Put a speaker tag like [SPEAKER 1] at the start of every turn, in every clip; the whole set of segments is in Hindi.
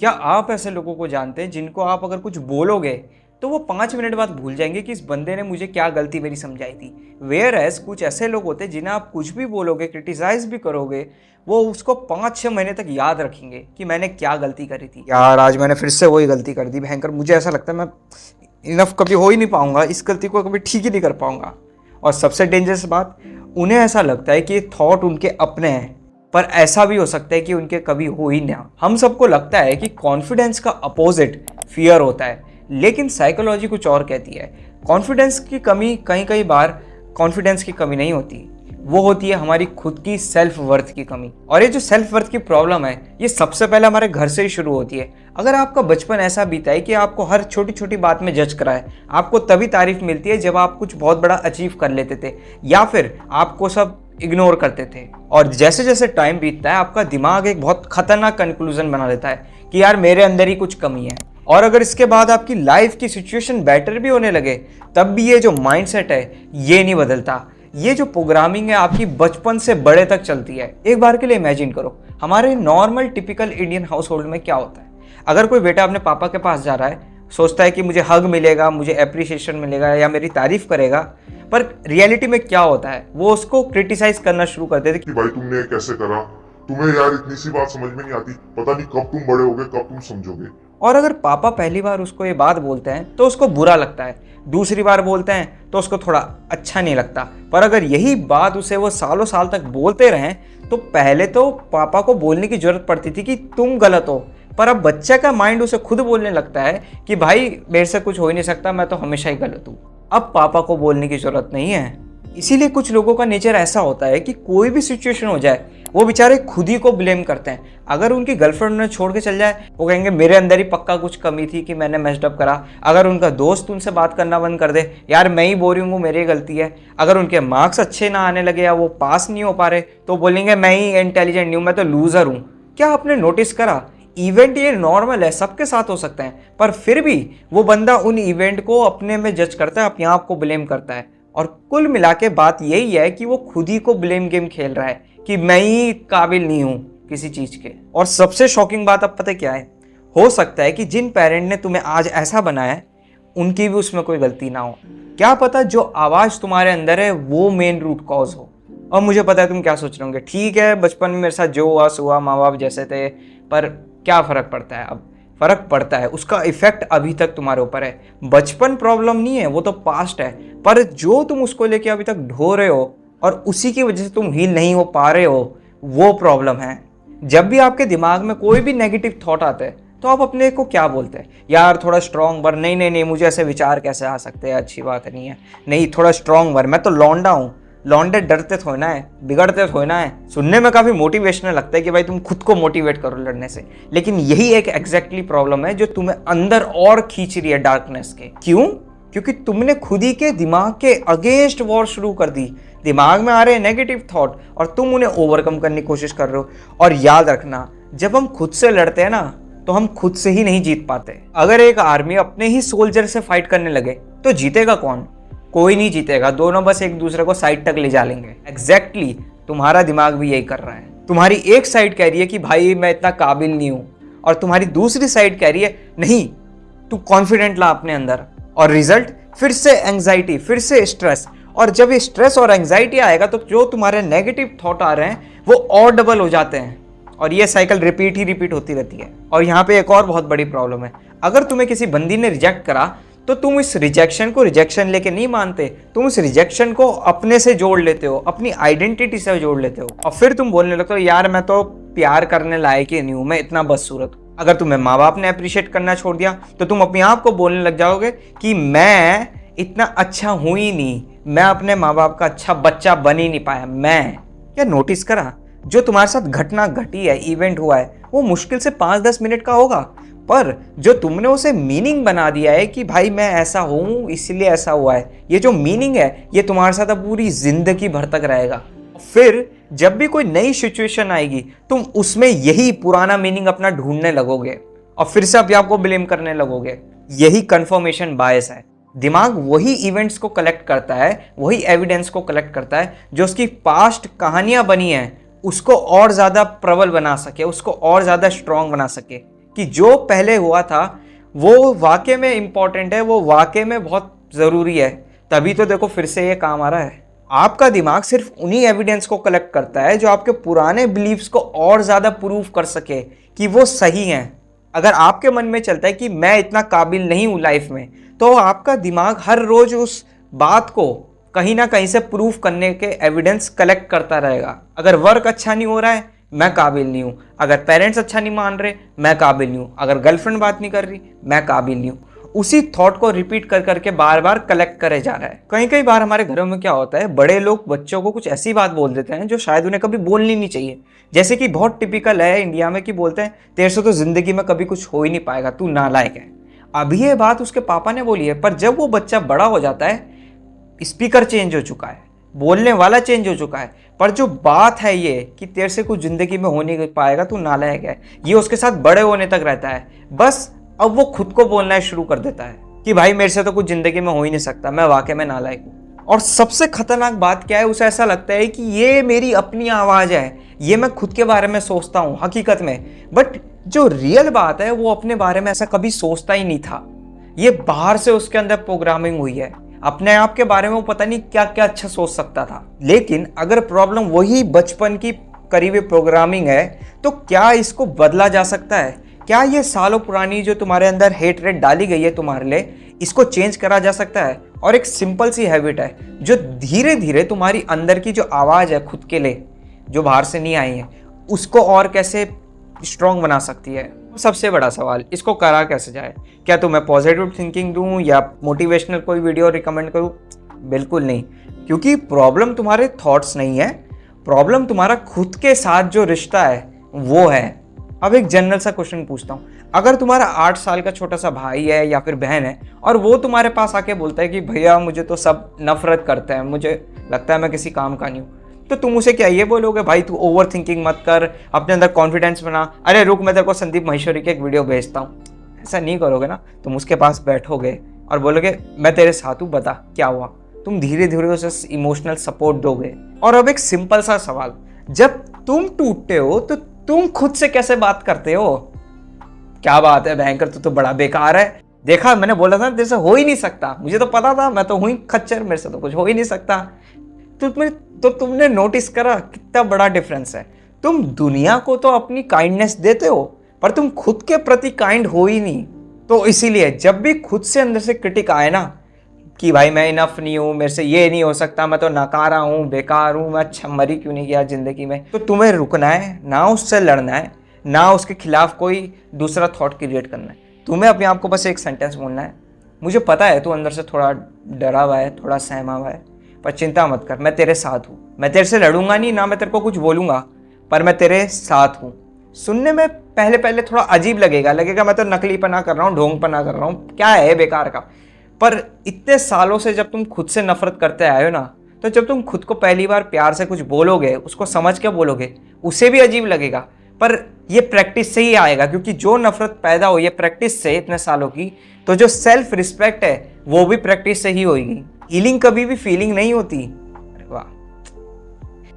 [SPEAKER 1] क्या आप ऐसे लोगों को जानते हैं जिनको आप अगर कुछ बोलोगे तो वो 5 मिनट बाद भूल जाएंगे कि इस बंदे ने मुझे क्या गलती मेरी समझाई थी। वेयर एज कुछ ऐसे लोग होते हैं जिन्हें आप कुछ भी बोलोगे, क्रिटिसाइज भी करोगे, वो उसको 5-6 महीने तक याद रखेंगे कि मैंने क्या गलती करी थी। यार आज मैंने फिर से वही गलती कर दी भयंकर, मुझे ऐसा लगता है मैं इनफ कभी हो ही नहीं पाऊंगा, इस गलती को कभी ठीक ही नहीं कर पाऊंगा। और सबसे डेंजरस बात, उन्हें ऐसा लगता है कि ये थॉट उनके अपने हैं, पर ऐसा भी हो सकता है कि उनके कभी हो ही ना। हम सबको लगता है कि कॉन्फिडेंस का अपोजिट फियर होता है, लेकिन साइकोलॉजी कुछ और कहती है। कॉन्फिडेंस की कमी कई कई बार कॉन्फिडेंस की कमी नहीं होती, वो होती है हमारी खुद की सेल्फ वर्थ की कमी। और ये जो सेल्फ वर्थ की प्रॉब्लम है, ये सबसे पहले हमारे घर से ही शुरू होती है। अगर आपका बचपन ऐसा बीता है कि आपको हर छोटी छोटी बात में जज करा है, आपको तभी तारीफ मिलती है जब आप कुछ बहुत बड़ा अचीव कर लेते थे, या फिर आपको सब इग्नोर करते थे। और जैसे जैसे टाइम बीतता है आपका दिमाग एक बहुत खतरनाक कंक्लूजन बना लेता है कि यार मेरे अंदर ही कुछ कमी है। और अगर इसके बाद आपकी लाइफ की सिचुएशन बेटर भी होने लगे, तब भी ये जो माइंडसेट है ये नहीं बदलता। ये जो प्रोग्रामिंग है आपकी बचपन से बड़े तक चलती है। एक बार के लिए इमेजिन करो, हमारे normal typical Indian house hold में क्या होता है। अगर कोई बेटा अपने पापा के पास जा रहा है, सोचता है कि मुझे हग मिलेगा, मुझे अप्रिसिएशन मिलेगा या मेरी तारीफ करेगा, पर रियलिटी में क्या होता है, वो उसको क्रिटिसाइज करना शुरू कर देते
[SPEAKER 2] कि भाई तुमने कैसे करा, तुम्हें यार इतनी सी बात समझ में नहीं आती, पता नहीं कब तुम बड़े होगे, कब तुम समझोगे।
[SPEAKER 1] और अगर पापा पहली बार उसको ये बात बोलते हैं तो उसको बुरा लगता है, दूसरी बार बोलते हैं तो उसको थोड़ा अच्छा नहीं लगता। पर अगर यही बात उसे वो सालों साल तक बोलते रहें, तो पहले तो पापा को बोलने की जरूरत पड़ती थी कि तुम गलत हो, पर अब बच्चे का माइंड उसे खुद बोलने लगता है कि भाई मेरे से कुछ हो ही नहीं सकता, मैं तो हमेशा ही गलत हूँ। अब पापा को बोलने की जरूरत नहीं है। इसीलिए कुछ लोगों का नेचर ऐसा होता है कि कोई भी सिचुएशन हो जाए वो बेचारे खुद ही को ब्लेम करते हैं। अगर उनकी गर्लफ्रेंड उन्हें छोड़ के चल जाए, वो कहेंगे मेरे अंदर ही पक्का कुछ कमी थी कि मैंने मेस्ड अप करा। अगर उनका दोस्त उनसे बात करना बंद कर दे, यार मैं ही बोरिंग हूँ, मेरी गलती है। अगर उनके मार्क्स अच्छे ना आने लगे या वो पास नहीं हो पा रहे, तो बोलेंगे मैं ही इंटेलिजेंट नहीं हूँ, मैं तो लूजर हूँ। क्या आपने नोटिस करा, इवेंट ये नॉर्मल है, सबके साथ हो सकते हैं, पर फिर भी वो बंदा उन इवेंट को अपने में जज करता है, अपने आप को ब्लेम करता है। और कुल मिला के बात यही है कि वो खुद ही को ब्लेम गेम खेल रहा है कि मैं ही काबिल नहीं हूं किसी चीज के। और सबसे शॉकिंग बात अब पता क्या है, हो सकता है कि जिन पेरेंट ने तुम्हें आज ऐसा बनाया है उनकी भी उसमें कोई गलती ना हो। क्या पता जो आवाज तुम्हारे अंदर है वो मेन रूट कॉज हो। और मुझे पता है तुम क्या सोच रहे होंगे, ठीक है बचपन में मेरे साथ जो हुआ सो हुआ, माँ बाप जैसे थे, पर क्या फर्क पड़ता है। अब फर्क पड़ता है, उसका इफेक्ट अभी तक तुम्हारे ऊपर है। बचपन प्रॉब्लम नहीं है, वो तो पास्ट है, पर जो तुम उसको लेके अभी तक ढो रहे हो और उसी की वजह से तुम हील नहीं हो पा रहे हो, वो प्रॉब्लम है। जब भी आपके दिमाग में कोई भी नेगेटिव थॉट आते हैं तो आप अपने को क्या बोलते हैं, यार थोड़ा स्ट्रांग बर, नहीं नहीं नहीं मुझे ऐसे विचार कैसे आ सकते हैं, अच्छी बात नहीं है, नहीं थोड़ा स्ट्रांग बर, मैं तो लौंडा हूँ। लौंडे डरते थोड़े ना है, बिगड़ते थोड़े ना है। सुनने में काफ़ी मोटिवेशनल लगता है कि भाई तुम खुद को मोटिवेट करो लड़ने से, लेकिन यही एक एग्जैक्टली प्रॉब्लम है जो तुम्हें अंदर और खींच रही है डार्कनेस के। क्यों? क्योंकि तुमने खुद ही के दिमाग के अगेंस्ट वॉर शुरू कर दी। दिमाग में आ रहे हैं नेगेटिव थॉट और तुम उन्हें ओवरकम करने की कोशिश कर रहे हो। और याद रखना, जब हम खुद से लड़ते हैं ना, तो हम खुद से ही नहीं जीत पाते। अगर एक आर्मी अपने ही सोल्जर से फाइट करने लगे तो जीतेगा कौन? कोई नहीं जीतेगा, दोनों बस एक दूसरे को साइड तक ले जा लेंगे। एग्जैक्टली तुम्हारा दिमाग भी यही कर रहा है। तुम्हारी एक साइड कह रही है कि भाई मैं इतना काबिल नहीं हूं, और तुम्हारी दूसरी साइड कह रही है नहीं तू कॉन्फिडेंट ला अपने अंदर। और रिजल्ट फिर से एंग्जाइटी, फिर से स्ट्रेस। और जब ये स्ट्रेस और एंग्जाइटी आएगा तो जो तुम्हारे नेगेटिव थॉट आ रहे हैं वो और डबल हो जाते हैं, और ये साइकिल रिपीट ही रिपीट होती रहती है। और यहाँ पे एक और बहुत बड़ी प्रॉब्लम है, अगर तुम्हें किसी बंदी ने रिजेक्ट करा तो तुम इस रिजेक्शन को रिजेक्शन लेके नहीं मानते, तुम इस रिजेक्शन को अपने से जोड़ लेते हो, अपनी आइडेंटिटी से जोड़ लेते हो, और फिर तुम बोलने लगते हो यार मैं तो प्यार करने लायक ही नहीं हूं, मैं इतना बदसूरत हूं। अगर तुम्हें माँ बाप ने अप्रिशिएट करना छोड़ दिया तो तुम अपने आप को बोलने लग जाओगे कि मैं इतना अच्छा हूं ही नहीं, मैं अपने माँ बाप का अच्छा बच्चा बन ही नहीं पाया। मैं क्या नोटिस करा, जो तुम्हारे साथ घटना घटी है, इवेंट हुआ है, वो मुश्किल से 5-10 मिनट का होगा, पर जो तुमने उसे मीनिंग बना दिया है कि भाई मैं ऐसा हूं इसलिए ऐसा हुआ है, ये जो मीनिंग है ये तुम्हारे साथ अब पूरी जिंदगी भर तक रहेगा। फिर जब भी कोई नई सिचुएशन आएगी तुम उसमें यही पुराना मीनिंग अपना ढूंढने लगोगे और फिर से अपने आप को ब्लेम करने लगोगे। यही कंफर्मेशन बायस है। दिमाग वही इवेंट्स को कलेक्ट करता है, वही एविडेंस को कलेक्ट करता है जो उसकी पास्ट कहानियां बनी हैं उसको और ज़्यादा प्रबल बना सके, उसको और ज़्यादा स्ट्रॉन्ग बना सके। कि जो पहले हुआ था वो वाकई में इम्पॉर्टेंट है, वो वाकई में बहुत ज़रूरी है, तभी तो देखो फिर से ये काम आ रहा है। आपका दिमाग सिर्फ उन्हीं एविडेंस को कलेक्ट करता है जो आपके पुराने बिलीव्स को और ज़्यादा प्रूव कर सके कि वो सही हैं। अगर आपके मन में चलता है कि मैं इतना काबिल नहीं हूँ लाइफ में, तो आपका दिमाग हर रोज़ उस बात को कहीं ना कहीं से प्रूव करने के एविडेंस कलेक्ट करता रहेगा। अगर वर्क अच्छा नहीं हो रहा है, मैं काबिल नहीं हूँ। अगर पेरेंट्स अच्छा नहीं मान रहे, मैं काबिल नहीं हूँ। अगर गर्लफ्रेंड बात नहीं कर रही, मैं काबिल नहीं हूँ। उसी थॉट को रिपीट कर करके बार बार कलेक्ट करे जा रहा है। कई कई बार हमारे घरों में क्या होता है, बड़े लोग बच्चों को कुछ ऐसी बात बोल देते हैं जो शायद उन्हें कभी बोलनी नहीं चाहिए। जैसे कि बहुत टिपिकल है इंडिया में कि बोलते हैं तेरे से तो जिंदगी में कभी कुछ हो ही नहीं पाएगा, तू नालायक है। अभी ये बात उसके पापा ने बोली है, पर जब वो बच्चा बड़ा हो जाता है, स्पीकर चेंज हो चुका है, बोलने वाला चेंज हो चुका है, पर जो बात है ये कि तेरे से कुछ जिंदगी में हो नहीं पाएगा, तू नालायक है, ये उसके साथ बड़े होने तक रहता है। बस अब वो खुद को बोलना शुरू कर देता है कि भाई मेरे से तो कुछ जिंदगी में हो ही नहीं सकता, मैं वाकई में नालायक हूँ। और सबसे खतरनाक बात क्या है, उसे ऐसा लगता है कि ये मेरी अपनी आवाज़ है, ये मैं खुद के बारे में सोचता हूँ हकीकत में। बट जो रियल बात है, वो अपने बारे में ऐसा कभी सोचता ही नहीं था। ये बाहर से उसके अंदर प्रोग्रामिंग हुई है। अपने आप के बारे में वो पता नहीं क्या क्या अच्छा सोच सकता था। लेकिन अगर प्रॉब्लम वही बचपन की करीबी प्रोग्रामिंग है, तो क्या इसको बदला जा सकता है? क्या ये सालों पुरानी जो तुम्हारे अंदर हेट रेट डाली गई है तुम्हारे लिए, इसको चेंज करा जा सकता है? और एक सिंपल सी हैबिट है जो धीरे धीरे तुम्हारी अंदर की जो आवाज़ है खुद के लिए, जो बाहर से नहीं आई है, उसको और कैसे स्ट्रॉन्ग बना सकती है। सबसे बड़ा सवाल, इसको करा कैसे जाए? क्या तुम्हें पॉजिटिव थिंकिंग दूं या मोटिवेशनल कोई वीडियो रिकमेंड करूं? बिल्कुल नहीं, क्योंकि प्रॉब्लम तुम्हारे थॉट्स नहीं है, प्रॉब्लम तुम्हारा खुद के साथ जो रिश्ता है वो है। अब एक जनरल सा क्वेश्चन पूछता हूँ, अगर तुम्हारा 8 साल का छोटा सा भाई है या फिर बहन है और वो तुम्हारे पास आके बोलता है कि भैया मुझे तो सब नफरत करते हैं, मुझे लगता है मैं किसी काम का नहीं हूँ, तो तुम उसे क्या ये बोलोगे भाई तू ओवर थिंकिंग मत कर, अपने अंदर कॉन्फिडेंस बना, अरे रुक मैं तेरे को संदीप महेश्वरी की एक वीडियो भेजता हूँ? ऐसा नहीं करोगे ना। तुम उसके पास बैठोगे और बोलोगे मैं तेरे साथ हूँ, बता क्या हुआ। तुम धीरे धीरे उसे इमोशनल सपोर्ट दोगे। और अब एक सिंपल सा सवाल, जब तुम टूटते हो तो तुम खुद से कैसे बात करते हो? क्या बात है भयंकर, तू तो बड़ा बेकार है, देखा मैंने बोला था तेरे से हो ही नहीं सकता, मुझे तो पता था, मैं तो हुई खच्चर, मेरे से तो कुछ हो ही नहीं सकता। तो तुमने नोटिस करा कितना बड़ा डिफरेंस है? तुम दुनिया को तो अपनी काइंडनेस देते हो, पर तुम खुद के प्रति काइंड हो ही नहीं। तो इसीलिए जब भी खुद से अंदर से क्रिटिक आए ना कि भाई मैं इनफ नहीं हूँ, मेरे से ये नहीं हो सकता, मैं तो नकारा हूँ, बेकार हूँ, मैं अच्छा मरी क्यों नहीं गया ज़िंदगी में, तो तुम्हें रुकना है, ना उससे लड़ना है, ना उसके खिलाफ कोई दूसरा थॉट क्रिएट करना है। तुम्हें अपने आप को बस एक सेंटेंस बोलना है, मुझे पता है तू अंदर से थोड़ा डरा हुआ है, थोड़ा सहमा हुआ है, पर चिंता मत कर, मैं तेरे साथ हूँ, मैं तेरे से लड़ूंगा नहीं, ना मैं तेरे को कुछ बोलूँगा, पर मैं तेरे साथ हूँ। सुनने में पहले पहले थोड़ा अजीब लगेगा मैं तो नकलीपना कर रहा हूँ, ढोंगपना कर रहा हूँ, क्या है बेकार का। पर इतने सालों से जब तुम खुद से नफरत करते आए हो ना, तो जब तुम खुद को पहली बार प्यार से कुछ बोलोगे, उसको समझ के बोलोगे, उसे भी अजीब लगेगा, पर ये प्रैक्टिस से ही आएगा। क्योंकि जो नफरत पैदा हुई है प्रैक्टिस से इतने सालों की, तो जो सेल्फ रिस्पेक्ट है वो भी प्रैक्टिस से ही होगी। हीलिंग कभी भी फीलिंग नहीं होती, अरे वाह,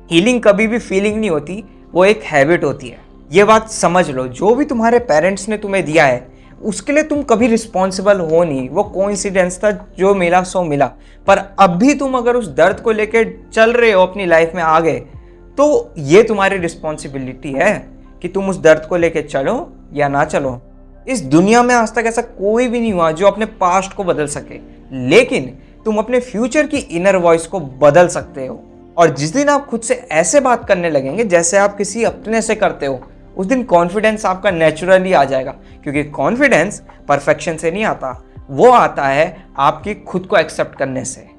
[SPEAKER 1] हीलिंग कभी भी फीलिंग नहीं होती, वो एक हैबिट होती है। ये बात समझ लो, जो भी तुम्हारे पेरेंट्स ने तुम्हें दिया है उसके लिए तुम कभी रिस्पॉन्सिबल हो नहीं, वो कोइंसिडेंस था, जो मिला सो मिला। पर अब भी तुम अगर उस दर्द को लेके चल रहे हो अपनी लाइफ में आगे, तो ये तुम्हारी रिस्पॉन्सिबिलिटी है कि तुम उस दर्द को लेके चलो या ना चलो। इस दुनिया में आज तक ऐसा कोई भी नहीं हुआ जो अपने पास्ट को बदल सके, लेकिन तुम अपने फ्यूचर की इनर वॉइस को बदल सकते हो। और जिस दिन आप खुद से ऐसे बात करने लगेंगे जैसे आप किसी अपने से करते हो, उस दिन कॉन्फिडेंस आपका नेचुरली आ जाएगा। क्योंकि कॉन्फिडेंस परफेक्शन से नहीं आता, वो आता है आपकी खुद को एक्सेप्ट करने से।